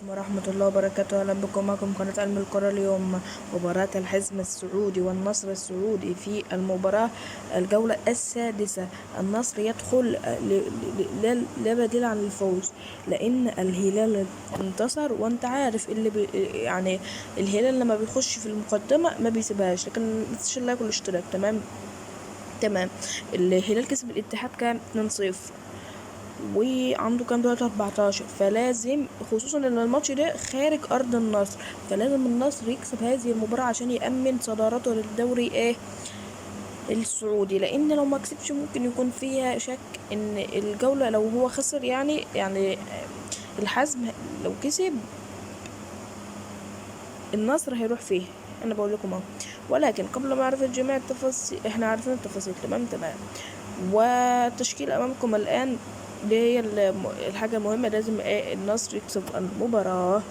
عليكم ورحمة الله وبركاته. أهلا بكم معكم قناة علم الكرة. اليوم مباراة الحزم السعودي والنصر السعودي في المباراة الجولة السادسة. النصر يدخل لا بديل عن الفوز، لأن الهلال انتصر، وانت عارف اللي يعني الهلال لما بيخش في المقدمة ما بيسيبهاش، لكن متنساش اللايك والاشتراك. تمام. الهلال كسب الاتحاد كام 2-0، وعنده كام دلوقتي 14، فلازم خصوصا ان الماتش ده خارج ارض النصر، فلازم النصر يكسب هذه المباراة عشان يأمن صدارته للدوري السعودي، لان لو ما كسبش ممكن يكون فيها شك ان الجولة لو هو خسر يعني الحزم لو كسب النصر هيروح فيه. انا بقول لكم اهو، ولكن قبل ما اعرف جميع التفاصيل احنا عارفين التفاصيل. تمام. والتشكيل امامكم الان، دي هي الحاجة المهمة. لازم النصر يكسب المباراة.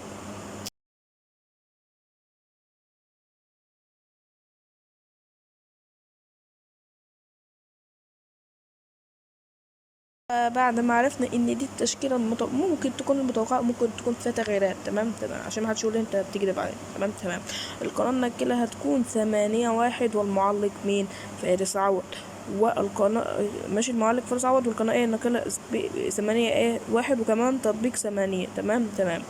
بعد ما عرفنا ان دي التشكيلة ممكن تكون المتوقعة، ممكن تكون فيها تغييرات. تمام عشان محدش يقول انت بتكذب عليا. تمام. القناة الناكلة هتكون 8-1، والمعلق مين؟ فارس عوض. والقناة ماشي، المعلق فارس عوض، والقناة الناكلة 8-1، وكمان تطبيق 8. تمام.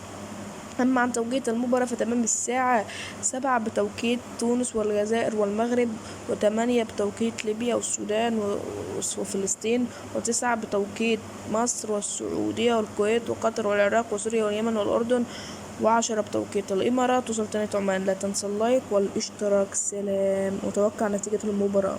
أما عن توقيت المباراة فتمام الساعة 7 بتوقيت تونس والجزائر والمغرب، و8 بتوقيت ليبيا والسودان وفلسطين، و9 بتوقيت مصر والسعودية والكويت وقطر والعراق وسوريا واليمن والأردن، و10 بتوقيت الإمارات وسلطنة عمان. لا تنسى اللايك والاشتراك. سلام. متوقع نتيجة المباراة.